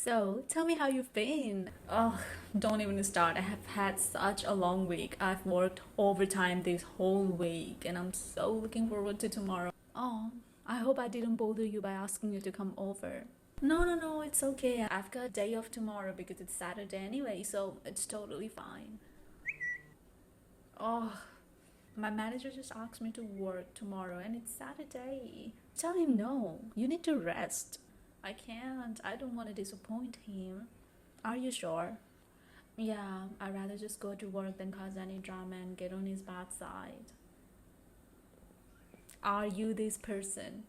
So, tell me how you've been. Oh, don't even start. I have had such a long week. I've worked overtime this whole week and I'm so looking forward to tomorrow. Oh, I hope I didn't bother you by asking you to come over. No, it's okay. I've got a day off tomorrow because it's Saturday anyway, so it's totally fine. Oh, my manager just asked me to work tomorrow and it's Saturday. Tell him no. You need to rest. I can't. I don't want to disappoint him. Are you sure? Yeah, I'd rather just go to work than cause any drama and get on his bad side. Are you this person?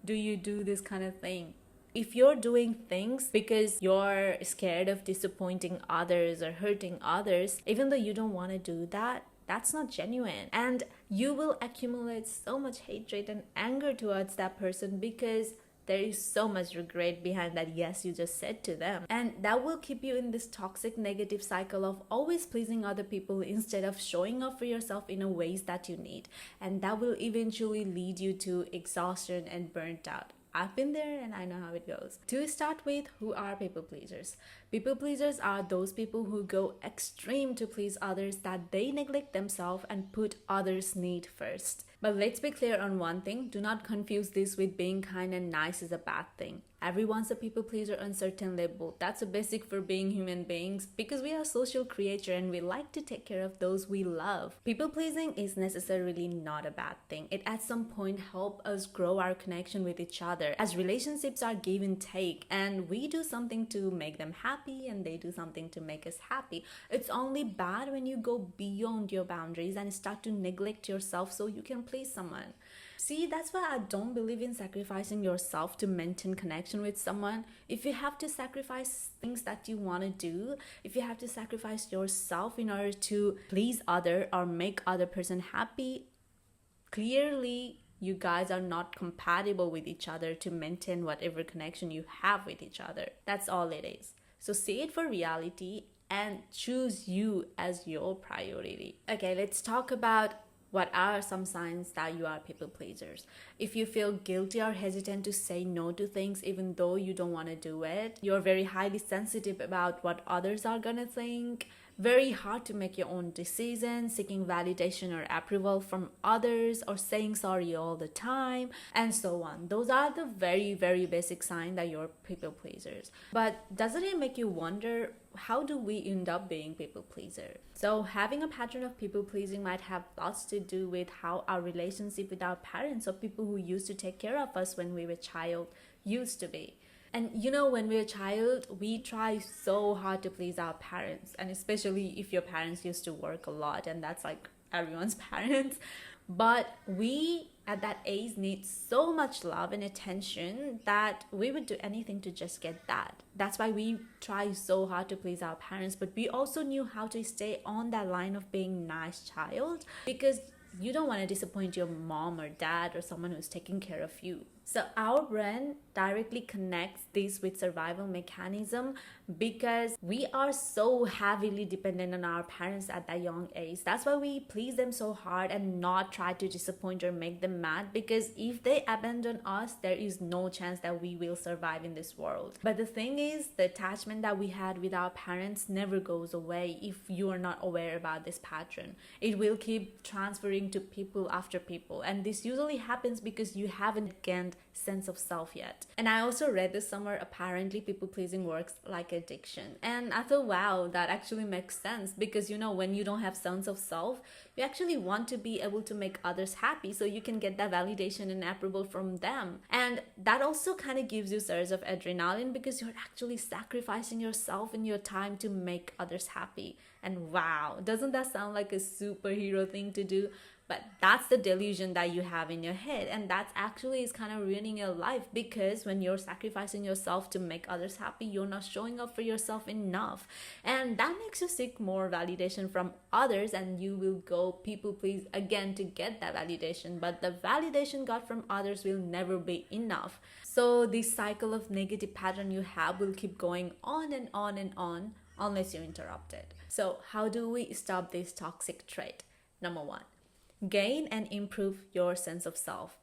Do you do this kind of thing? If you're doing things because you're scared of disappointing others or hurting others, even though you don't want to do that, that's not genuine. And you will accumulate so much hatred and anger towards that person because there is so much regret behind that yes you just said to them, and that will keep you in this toxic negative cycle of always pleasing other people instead of showing up for yourself in a ways that you need, and that will eventually lead you to exhaustion and burnt out. I've been there and I know how it goes. To start with, who are people pleasers? People pleasers are those people who go extreme to please others that they neglect themselves and put others' need first. But let's be clear on one thing, do not confuse this with being kind and nice is a bad thing. Everyone's a people pleaser on certain level. That's a basic for being human beings because we are social creature and we like to take care of those we love. People pleasing is necessarily not a bad thing. It at some point help us grow our connection with each other as relationships are give and take and we do something to make them happy and they do something to make us happy. It's only bad when you go beyond your boundaries and start to neglect yourself so you can please someone. See, that's why I don't believe in sacrificing yourself to maintain connection with someone. If you have to sacrifice things that you want to do, if you have to sacrifice yourself in order to please other or make other person happy, clearly you guys are not compatible with each other to maintain whatever connection you have with each other. That's all it is. So see it for reality and choose you as your priority. Okay, let's talk about what are some signs that you are people pleasers. If you feel guilty or hesitant to say no to things even though you don't want to do it, you're very highly sensitive about what others are gonna think, very hard to make your own decisions, seeking validation or approval from others, or saying sorry all the time, and so on. Those are the very basic signs that you're people pleasers. But doesn't it make you wonder, how do we end up being people pleaser? So having a pattern of people pleasing might have lots to do with how our relationship with our parents or people who used to take care of us when we were child used to be. And you know, when we're a child, we try so hard to please our parents, and especially if your parents used to work a lot, and that's like everyone's parents. But we at that age need so much love and attention that we would do anything to just get that. That's why we try so hard to please our parents, but we also knew how to stay on that line of being nice child because you don't want to disappoint your mom or dad or someone who's taking care of you. So our brain directly connects this with survival mechanism because we are so heavily dependent on our parents at that young age. That's why we please them so hard and not try to disappoint or make them mad, because if they abandon us, there is no chance that we will survive in this world. But the thing is, the attachment that we had with our parents never goes away if you are not aware about this pattern. It will keep transferring to people after people, and this usually happens because you haven't gained sense of self yet. And I also read this somewhere, apparently people pleasing works like addiction, and I thought, wow, that actually makes sense, because you know, when you don't have sense of self, you actually want to be able to make others happy so you can get that validation and approval from them, and that also kind of gives you surge of adrenaline because you're actually sacrificing yourself and your time to make others happy. And wow, doesn't that sound like a superhero thing to do? But that's the delusion that you have in your head, and that actually is kind of ruining your life, because when you're sacrificing yourself to make others happy, you're not showing up for yourself enough, and that makes you seek more validation from others, and you will go people please again to get that validation. But the validation got from others will never be enough, so this cycle of negative pattern you have will keep going on and on and on unless you interrupt it. So how do we stop this toxic trait? Number one, gain and improve your sense of self.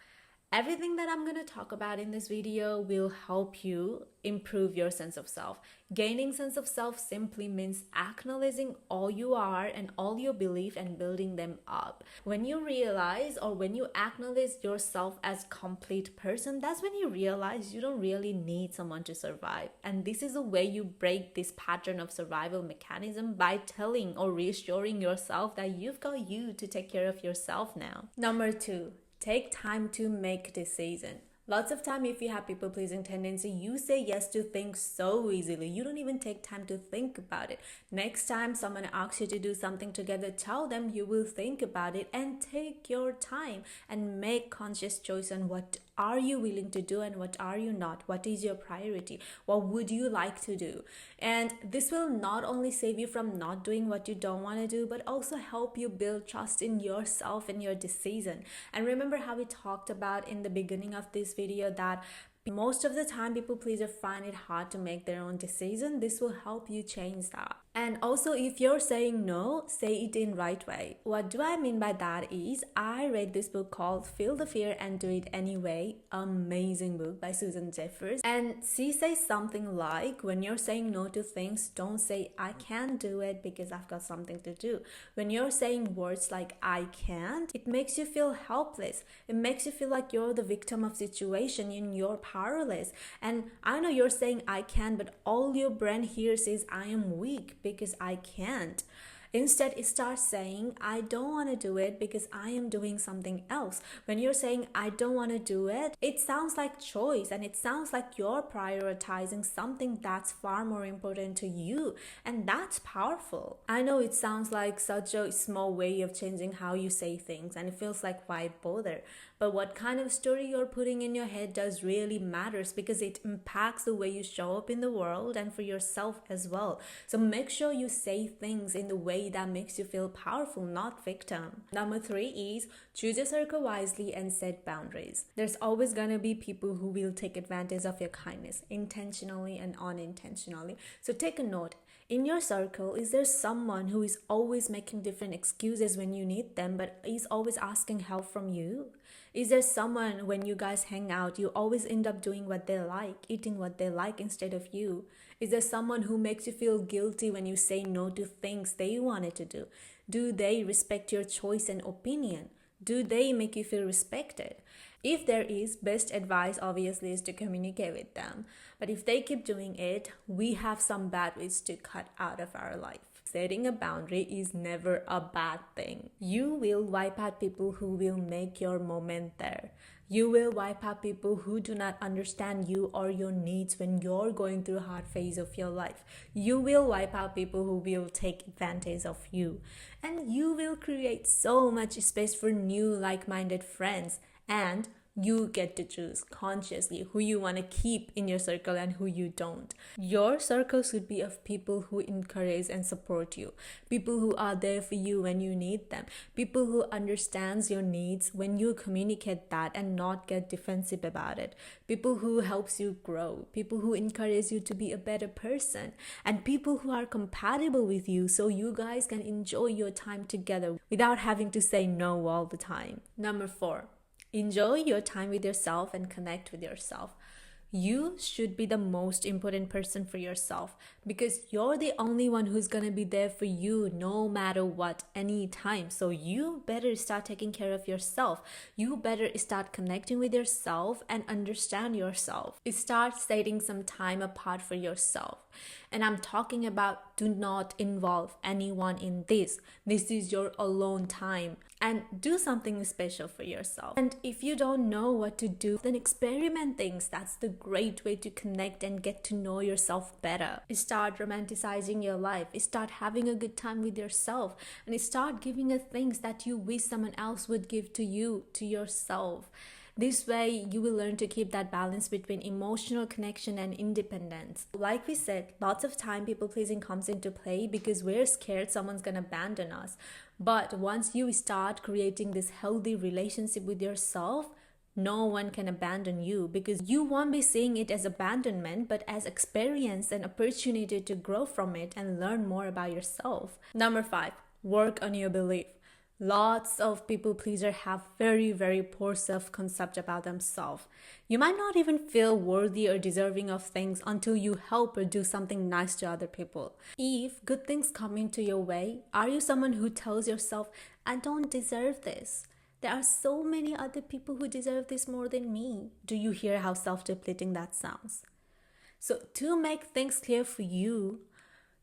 Everything that I'm going to talk about in this video will help you improve your sense of self. Gaining sense of self simply means acknowledging all you are and all you believe and building them up. When you realize or when you acknowledge yourself as a complete person, that's when you realize you don't really need someone to survive. And this is a way you break this pattern of survival mechanism by telling or reassuring yourself that you've got you to take care of yourself now. Number 2. Take time to make decisions. Lots of time, if you have people pleasing tendency, you say yes to things so easily. You don't even take time to think about it. Next time someone asks you to do something together, tell them you will think about it and take your time and make conscious choice on what are you willing to do and what are you not. What is your priority? What would you like to do? And this will not only save you from not doing what you don't want to do, but also help you build trust in yourself and your decision. And remember how we talked about in the beginning of this video that most of the time people pleasers find it hard to make their own decision. This will help you change that. And also, if you're saying no, say it in right way. What do I mean by that is, I read this book called Feel the Fear and Do It Anyway. Amazing book by Susan Jeffers. And she says something like, when you're saying no to things, don't say I can't do it because I've got something to do. When you're saying words like I can't, it makes you feel helpless. It makes you feel like you're the victim of situation and you're powerless. And I know you're saying I can, but all your brain hears is I am weak because I can't. Instead, it starts saying, I don't want to do it because I am doing something else. When you're saying, I don't want to do it, it sounds like choice and it sounds like you're prioritizing something that's far more important to you. And that's powerful. I know it sounds like such a small way of changing how you say things and it feels like why bother? But what kind of story you're putting in your head does really matters because it impacts the way you show up in the world and for yourself as well. So make sure you say things in the way that makes you feel powerful, not victim. Number 3 is choose your circle wisely and set boundaries. There's always gonna be people who will take advantage of your kindness, intentionally and unintentionally. So take a note. In your circle, is there someone who is always making different excuses when you need them, but is always asking help from you? Is there someone when you guys hang out, you always end up doing what they like, eating what they like instead of you? Is there someone who makes you feel guilty when you say no to things they wanted to do? Do they respect your choice and opinion? Do they make you feel respected? If there is, best advice obviously is to communicate with them. But if they keep doing it, we have some bad ways to cut out of our life. Setting a boundary is never a bad thing. You will wipe out people who will make your moment there. You will wipe out people who do not understand you or your needs when you're going through a hard phase of your life. You will wipe out people who will take advantage of you. And you will create so much space for new like-minded friends. And you get to choose consciously who you want to keep in your circle and who you don't. Your circle should be of people who encourage and support you, people who are there for you when you need them, people who understands your needs when you communicate that and not get defensive about it, people who helps you grow, people who encourage you to be a better person, and people who are compatible with you so you guys can enjoy your time together without having to say no all the time. Number 4. Enjoy your time with yourself and connect with yourself. You should be the most important person for yourself because you're the only one who's gonna be there for you no matter what, anytime. So you better start taking care of yourself. You better start connecting with yourself and understand yourself. Start setting some time apart for yourself. And I'm talking about do not involve anyone in this. This is your alone time. And do something special for yourself. And if you don't know what to do, then experiment things. That's the great way to connect and get to know yourself better. Start romanticizing your life. Start having a good time with yourself. And start giving a things that you wish someone else would give to you, to yourself. This way, you will learn to keep that balance between emotional connection and independence. Like we said, lots of time people pleasing comes into play because we're scared someone's gonna abandon us. But once you start creating this healthy relationship with yourself, no one can abandon you because you won't be seeing it as abandonment, but as experience and opportunity to grow from it and learn more about yourself. Number 5, work on your belief. Lots of people pleaser have very, very poor self-concept about themselves. You might not even feel worthy or deserving of things until you help or do something nice to other people. If good things come into your way, are you someone who tells yourself, I don't deserve this? There are so many other people who deserve this more than me. Do you hear how self-depleting that sounds? So to make things clear for you,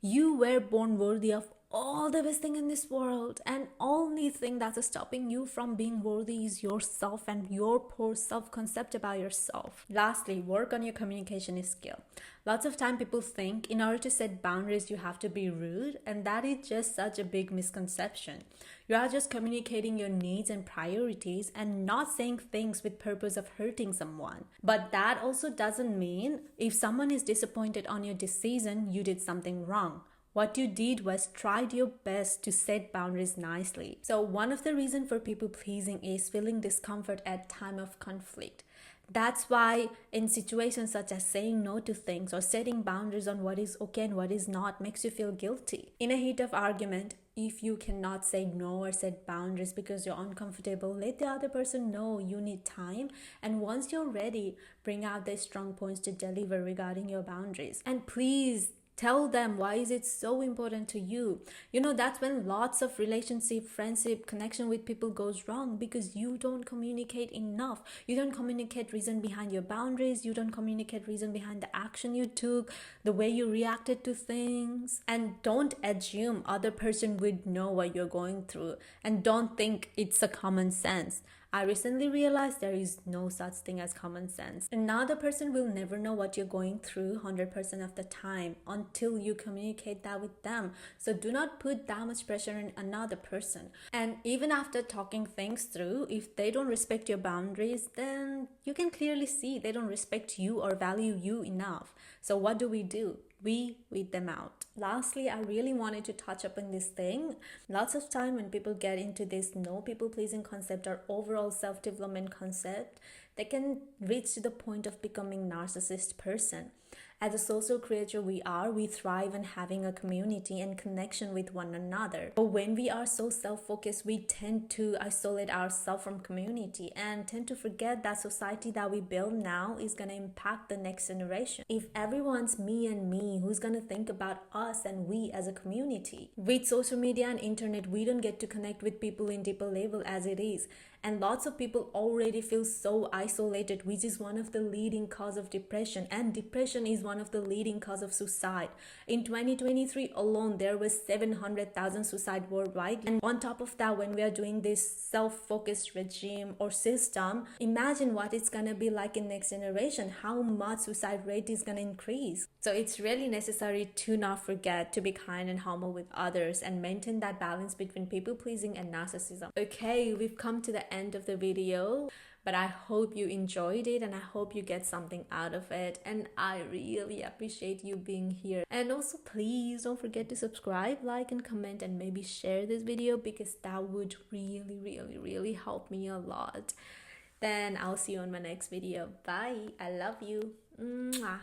you were born worthy of all the best thing in this world, and only thing that's stopping you from being worthy is yourself and your poor self-concept about yourself. Lastly, work on your communication skill. Lots of time people think in order to set boundaries you have to be rude, and that is just such a big misconception. You are just communicating your needs and priorities and not saying things with purpose of hurting someone. But that also doesn't mean if someone is disappointed on your decision, you did something wrong. What you did was tried your best to set boundaries nicely. So one of the reasons for people pleasing is feeling discomfort at time of conflict. That's why in situations such as saying no to things or setting boundaries on what is okay and what is not makes you feel guilty. In a heat of argument, if you cannot say no or set boundaries because you're uncomfortable, let the other person know you need time, and once you're ready, bring out the strong points to deliver regarding your boundaries. And please tell them why is it so important to you. That's when lots of relationship, friendship, connection with people goes wrong, because you don't communicate enough. You don't communicate reason behind your boundaries. You don't communicate reason behind the action you took, the way you reacted to things. And don't assume other person would know what you're going through, and don't think it's a common sense. I recently realized there is no such thing as common sense. Another person will never know what you're going through 100% of the time until you communicate that with them. So do not put that much pressure on another person. And even after talking things through, if they don't respect your boundaries, then you can clearly see they don't respect you or value you enough. So what do? We weed them out. Lastly, I really wanted to touch upon this thing. Lots of time when people get into this no people pleasing concept or overall self-development concept, they can reach to the point of becoming narcissist person. As a social creature we thrive in having a community and connection with one another. But when we are so self-focused, we tend to isolate ourselves from community and tend to forget that society that we build now is going to impact the next generation. If everyone's me and me, who's going to think about us and we as a community? With social media and internet, we don't get to connect with people in deeper level as it is. And lots of people already feel so isolated, which is one of the leading cause of depression. And depression is one of the leading cause of suicide. In 2023 alone, there was 700,000 suicide worldwide. And on top of that, when we are doing this self-focused regime or system, imagine what it's gonna be like in next generation, how much suicide rate is gonna increase. So it's really necessary to not forget to be kind and humble with others and maintain that balance between people pleasing and narcissism. Okay, we've come to the end of the video, but I hope you enjoyed it and I hope you get something out of it, and I really appreciate you being here. And also please don't forget to subscribe, like and comment, and maybe share this video, because that would really help me a lot. Then I'll see you on my next video. Bye. I love you. Mwah.